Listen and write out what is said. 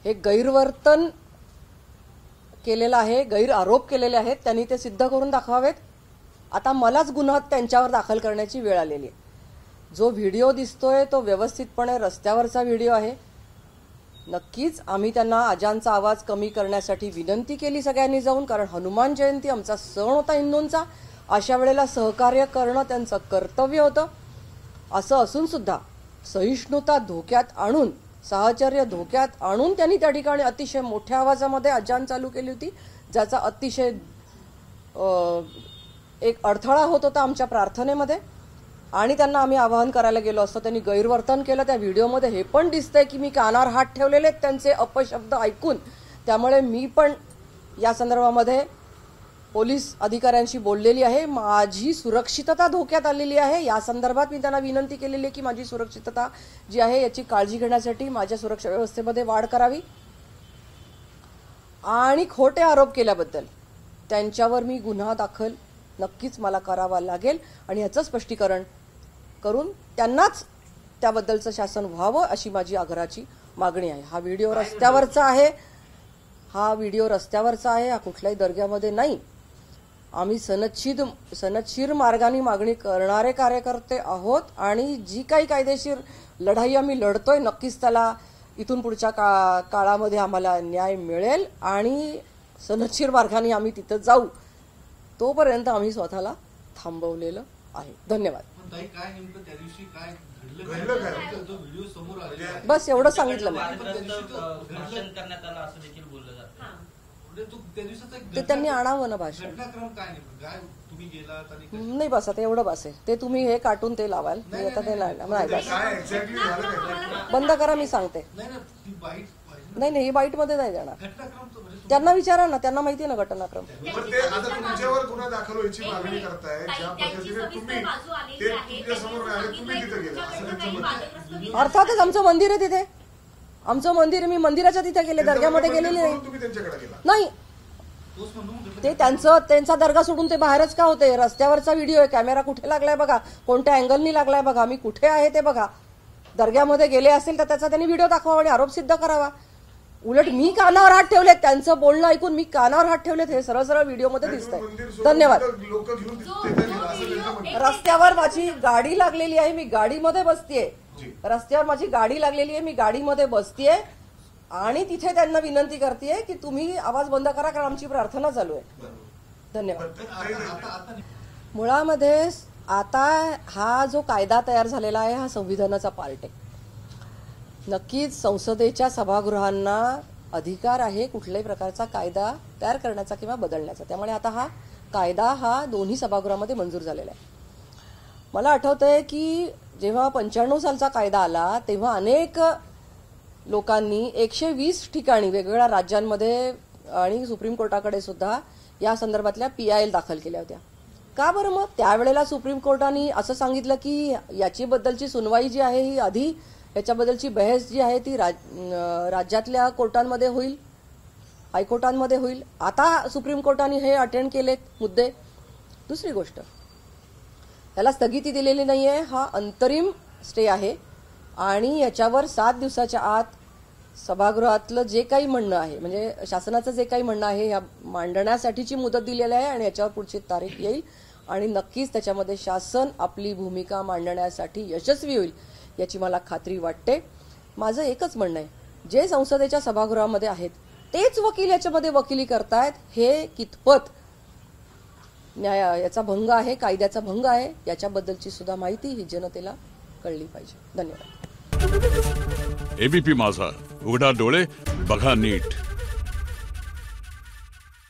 हे गैरवर्तन केलेलं आहे, गैर आरोप केलेले आहेत, त्यांनी ते सिद्ध करून दाखवावेत। आता मलाच गुन्हा त्यांच्यावर दाखल करण्याची वेळ आलेली आहे। जो व्हिडिओ दिसतोय तो व्यवस्थितपणे रस्त्यावरचा व्हिडिओ आहे। नक्कीच आम्ही त्यांना आजांचा आवाज कमी करण्यासाठी विनंती केली सगळ्यांनी जाऊन, कारण हनुमान जयंती आमचा सण होता हिंदूंचा। अशा वेळेला सहकार्य करणं त्यांचं कर्तव्य होतं। असं असून सुद्धा सहिष्णुता धोक्यात आणून, साहचर्य धोक्यात आणून त्यांनी त्या ठिकाणी अतिशय मोठ्या आवाजामध्ये अजान चालू केली होती, ज्याचा अतिशय एक अडथळा होत होता आमच्या प्रार्थनेमध्ये। आणि त्यांना आम्ही आवाहन करायला गेलो असतो, त्यांनी गैरवर्तन केलं। त्या व्हिडिओमध्ये हे पण दिसतंय की मी कानावर हात ठेवलेले आहेत त्यांचे अपशब्द ऐकून। त्यामुळे मी पण या संदर्भामध्ये पोलीस अधिकाऱ्यांशी बोललेली आहे। माझी सुरक्षितता धोक्यात आलेली आहे, या संदर्भात मी त्यांना विनंती केलेली आहे की माझी सुरक्षितता जी आहे याची काळजी घेण्यासाठी माझ्या सुरक्षा व्यवस्थेमध्ये वाढ करावी। आणि खोटे आरोप केल्याबद्दल त्यांच्यावर मी गुन्हा दाखल नक्कीच मला करावा लागेल आणि याचं स्पष्टीकरण करून त्यांनाच त्याबद्दलचं शासन व्हावं अशी माझी आग्रहाची मागणी आहे। हा व्हिडिओ रस्त्यावरचा आहे, हा कुठल्याही दर्ग्यामध्ये नाही। आम्ही सनदशीर मार्गाने मागणी करणारे कार्यकर्ते आहोत आणि जी काही कायदेशीर लढाई आम्ही लढतोय नक्कीच त्याला इथून पुढच्या काळामध्ये आम्हाला न्याय मिळेल आणि सनदशीर मार्गाने आम्ही तिथं जाऊ, तोपर्यंत आम्ही स्वतःला थांबवलेलं आहे। धन्यवाद। बस एवढं सांगितलं मी। ते त्यांनी आणावं ना भाषण, नाही बस आता एवढं बस आहे। ते तुम्ही हे काटून ते लावाल, मी आता ते नाही बस बंद करा, मी सांगते। नाही ही बाईट मध्ये नाही जाणार, त्यांना विचारा ना, त्यांना माहिती आहे ना घटनाक्रम। अर्थातच आमचं मंदिर आहे तिथे, आमचं मंदिर, मी मंदिराच्या तिथे गेले, दर्ग्यामध्ये गेलेले नाही। ते त्यांचा दर्गा सोडून ते बाहेरच का होते? रस्त्यावरचा व्हिडिओ आहे, कॅमेरा कुठे लागलाय बघा, कोणत्या अँगलनी लागलाय बघा, मी कुठे आहे ते बघा। दर्ग्यामध्ये गेले असेल तर त्याचा त्यांनी व्हिडिओ दाखवावा आणि आरोप सिद्ध करावा। उलट मी कानावर हात ठेवलेत, त्यांचं बोलणं ऐकून मी कानावर हात ठेवलेत, हे सरळ सरळ व्हिडिओमध्ये दिसतंय। धन्यवाद। रस्त्यावर माझी गाडी लागलेली आहे, मी गाडीमध्ये बसतीये, रस्त्यावर माझी गाडी लागलेली आहे, मी गाडीमध्ये बसतीये आणि तिथे त्यांना विनंती करतेय की तुम्ही आवाज बंद करा, कारण आमची प्रार्थना चालू आहे। धन्यवाद। मुळामध्ये आता हा जो कायदा तयार झालेला आहे हा संविधानाचा पार्ट आहे। नक्कीच संसदेच्या सभागृहांना अधिकार आहे कुठल्याही प्रकारचा कायदा तयार करण्याचा किंवा बदलण्याचा, त्यामुळे आता हा कायदा हा दोन्ही सभागृहामध्ये मंजूर झालेला आहे। मला आठवतंय की जेव्हा 95 सालचा कायदा आला तेव्हा अनेक लोकांनी 120 ठिकाणी वेगवेगळ्या राज्यांमध्ये आणि सुप्रीम कोर्टाकडे सुद्धा या संदर्भातल्या PIL दाखल केल्या होत्या। का बरं? मग त्यावेळेला सुप्रीम कोर्टाने असं सांगितलं की याची बद्दलची सुनवाई जी आहे ही आधी, याच्याबद्दलची बहस जी आहे ती राज्यातल्या कोर्टांमध्ये होईल, हायकोर्टांमध्ये होईल। आता सुप्रीम कोर्टाने हे अटेंड केलेत मुद्दे। दुसरी गोष्ट, त्याला स्थगिती दिलेली नाहीये, हा अंतरिम स्टे आहे आणि याच्यावर 7 दिवसाच्या आत सभागृहातलं जे काही म्हणणं आहे, म्हणजे शासनाचं जे काही म्हणणं आहे या मांडण्यासाठीची मुदत दिलेली आहे आणि याच्यावर पुढची तारीख येईल आणि नक्कीच त्याच्यामध्ये शासन आपली भूमिका मांडण्यासाठी यशस्वी होईल याची मला खात्री वाटते। माझं एकच म्हणणं आहे, जे संसदेच्या सभागृहामध्ये आहेत तेच वकील याच्यामध्ये वकिली करतायत, हे कितपत याचा भंग आहे, कायद्याचा भंग आहे, याच्याबद्दलची सुद्धा माहिती ही जनतेला कळली पाहिजे। धन्यवाद। ABP माझा, उघडा डोळे बघा नीट।